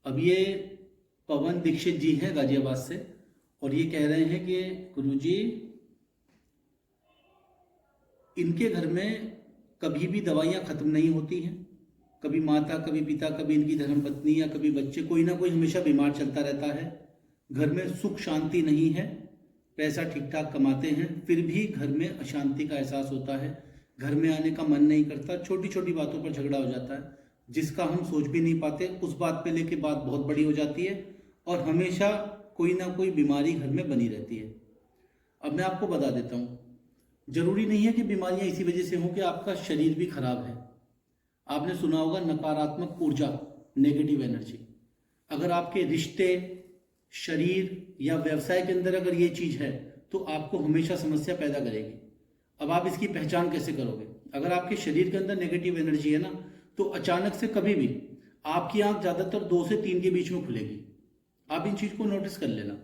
अब ये पवन दीक्षित जी हैं गाजियाबाद से, और ये कह रहे हैं कि गुरुजी इनके घर में कभी भी दवाइयाँ ख़त्म नहीं होती हैं। कभी माता, कभी पिता, कभी इनकी धर्मपत्नी या कभी बच्चे, कोई ना कोई हमेशा बीमार चलता रहता है। घर में सुख शांति नहीं है। पैसा ठीक ठाक कमाते हैं फिर भी घर में अशांति का एहसास होता है। घर में आने का मन नहीं करता। छोटी छोटी बातों पर झगड़ा हो जाता है, जिसका हम सोच भी नहीं पाते। उस बात पे लेके बात बहुत बड़ी हो जाती है और हमेशा कोई ना कोई बीमारी घर में बनी रहती है। अब मैं आपको बता देता हूँ, जरूरी नहीं है कि बीमारियाँ इसी वजह से हों कि आपका शरीर भी खराब है। आपने सुना होगा नकारात्मक ऊर्जा, नेगेटिव एनर्जी। अगर आपके रिश्ते, शरीर या व्यवसाय के अंदर अगर ये चीज़ है तो आपको हमेशा समस्या पैदा करेगी। अब आप इसकी पहचान कैसे करोगे? अगर आपके शरीर के अंदर नेगेटिव एनर्जी है ना, तो अचानक से कभी भी आपकी आंख ज़्यादातर 2 से 3 के बीच में खुलेगी। आप इन चीज़ को नोटिस कर लेना।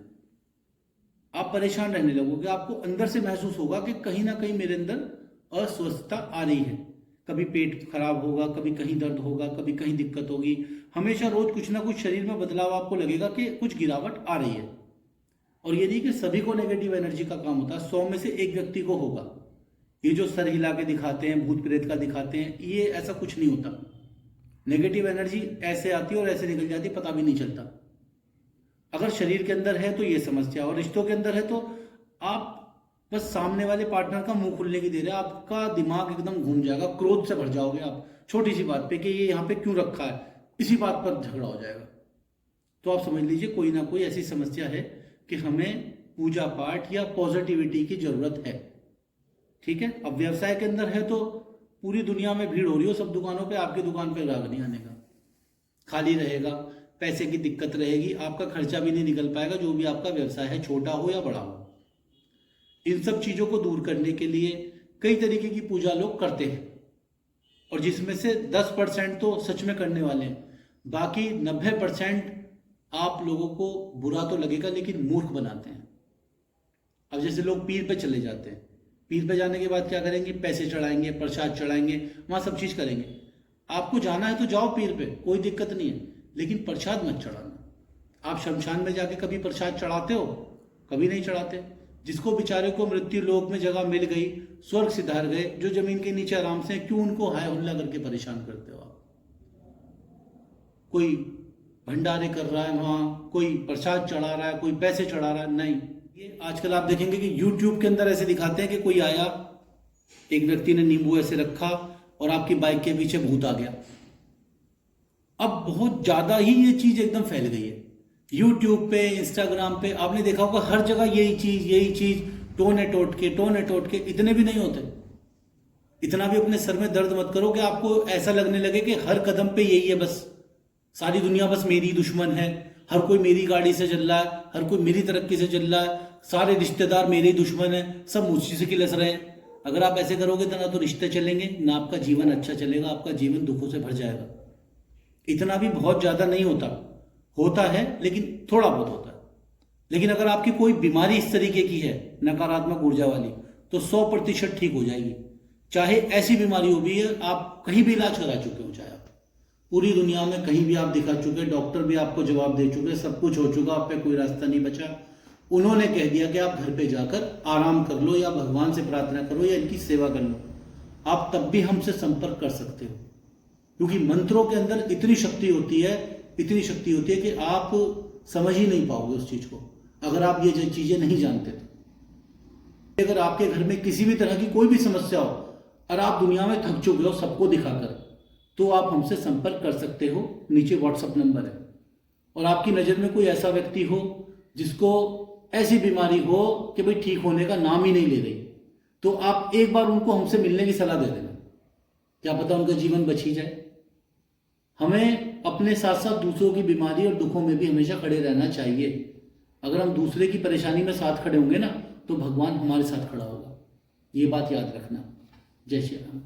आप परेशान रहने लगोगे। आपको अंदर से महसूस होगा कि कहीं ना कहीं मेरे अंदर अस्वस्थता आ रही है। कभी पेट खराब होगा, कभी कहीं दर्द होगा, कभी कहीं दिक्कत होगी। हमेशा रोज कुछ ना कुछ शरीर में बदलाव आपको लगेगा कि कुछ गिरावट आ रही है। और ये नहीं कि सभी को नेगेटिव एनर्जी का काम होता है, 100 में से एक व्यक्ति को होगा। ये जो सर हिला के दिखाते हैं, भूत प्रेत का दिखाते हैं, ये ऐसा कुछ नहीं होता। नेगेटिव एनर्जी ऐसे आती है और ऐसे निकल जाती है, पता भी नहीं चलता। अगर शरीर के अंदर है तो ये समस्या, और रिश्तों के अंदर है तो आप बस सामने वाले पार्टनर का मुंह खुलने की देर है, आपका दिमाग एकदम घूम जाएगा, क्रोध से भर जाओगे आप छोटी सी बात पे कि ये यहाँ पे क्यों रखा है, इसी बात पर झगड़ा हो जाएगा। तो आप समझ लीजिए कोई ना कोई ऐसी समस्या है कि हमें पूजा पाठ या पॉजिटिविटी की जरूरत है। ठीक है। अब व्यवसाय के अंदर है तो पूरी दुनिया में भीड़ हो रही हो, सब दुकानों पे, आपकी दुकान पे ग्राहक नहीं आने का, खाली रहेगा, पैसे की दिक्कत रहेगी, आपका खर्चा भी नहीं निकल पाएगा, जो भी आपका व्यवसाय है, छोटा हो या बड़ा हो। इन सब चीज़ों को दूर करने के लिए कई तरीके की पूजा लोग करते हैं, और जिसमें से 10% तो सच में करने वाले हैं, बाकी 90% आप लोगों को बुरा तो लगेगा लेकिन मूर्ख बनाते हैं। अब जैसे लोग पीर पे चले जाते हैं, पीर पे जाने के बाद क्या करेंगे? पैसे चढ़ाएंगे, प्रसाद चढ़ाएंगे, वहाँ सब चीज़ करेंगे। आपको जाना है तो जाओ पीर पे, कोई दिक्कत नहीं है, लेकिन प्रसाद मत चढ़ाना। आप शमशान में जाके कभी प्रसाद चढ़ाते हो? कभी नहीं चढ़ाते। जिसको बेचारे को मृत्यु लोक में जगह मिल गई, स्वर्ग सिधार गए, जो जमीन के नीचे आराम से, क्यों उनको हाय हुल्ला करके परेशान करते हो आप? कोई भंडारे कर रहा है वहाँ, कोई प्रसाद चढ़ा रहा है, कोई पैसे चढ़ा रहा है, नहीं। ये आजकल आप देखेंगे कि YouTube के अंदर ऐसे दिखाते हैं कि कोई आया, एक व्यक्ति ने नींबू ऐसे रखा और आपकी बाइक के पीछे भूत आ गया। अब बहुत ज्यादा ही ये चीज एकदम फैल गई है। YouTube पे, Instagram पे आपने देखा होगा, हर जगह यही चीज, टोने टोटके इतने भी नहीं होते। इतना भी अपने सर में दर्द मत करो कि आपको ऐसा लगने लगे कि हर कदम पे यही है, बस सारी दुनिया बस मेरी दुश्मन है, हर कोई मेरी गाड़ी से चल रहा है, हर कोई मेरी तरक्की से चल रहा है, सारे रिश्तेदार मेरे दुश्मन है, सब मुझसे से किलस रहे हैं। अगर आप ऐसे करोगे तो ना तो रिश्ते चलेंगे, ना आपका जीवन अच्छा चलेगा, आपका जीवन दुखों से भर जाएगा। इतना भी बहुत ज्यादा नहीं होता, होता है लेकिन थोड़ा बहुत होता है। लेकिन अगर आपकी कोई बीमारी इस तरीके की है, नकारात्मक ऊर्जा वाली, तो 100% ठीक हो जाएगी। चाहे ऐसी बीमारी हो भी है, आप कहीं भी इलाज करा चुके हो, चाहे आप पूरी दुनिया में कहीं भी आप दिखा चुके, डॉक्टर भी आपको जवाब दे चुके, सब कुछ हो चुका, आप पे कोई रास्ता नहीं बचा, उन्होंने कह दिया कि आप घर पे जाकर आराम कर लो या भगवान से प्रार्थना करो या इनकी सेवा कर लो, आप तब भी हमसे संपर्क कर सकते हो। क्योंकि मंत्रों के अंदर इतनी शक्ति होती है कि आप समझ ही नहीं पाओगे उस चीज को, अगर आप ये चीजें नहीं जानते तो। अगर आपके घर में किसी भी तरह की कोई भी समस्या हो और आप दुनिया में थक चुके हो सबको दिखाकर, तो आप हमसे संपर्क कर सकते हो। नीचे व्हाट्सएप नंबर है। और आपकी नज़र में कोई ऐसा व्यक्ति हो जिसको ऐसी बीमारी हो कि भाई ठीक होने का नाम ही नहीं ले रही, तो आप एक बार उनको हमसे मिलने की सलाह दे देना, क्या पता उनका जीवन बच ही जाए। हमें अपने साथ साथ दूसरों की बीमारी और दुखों में भी हमेशा खड़े रहना चाहिए। अगर हम दूसरे की परेशानी में साथ खड़े होंगे ना, तो भगवान हमारे साथ खड़ा होगा। ये बात याद रखना। जय श्री राम।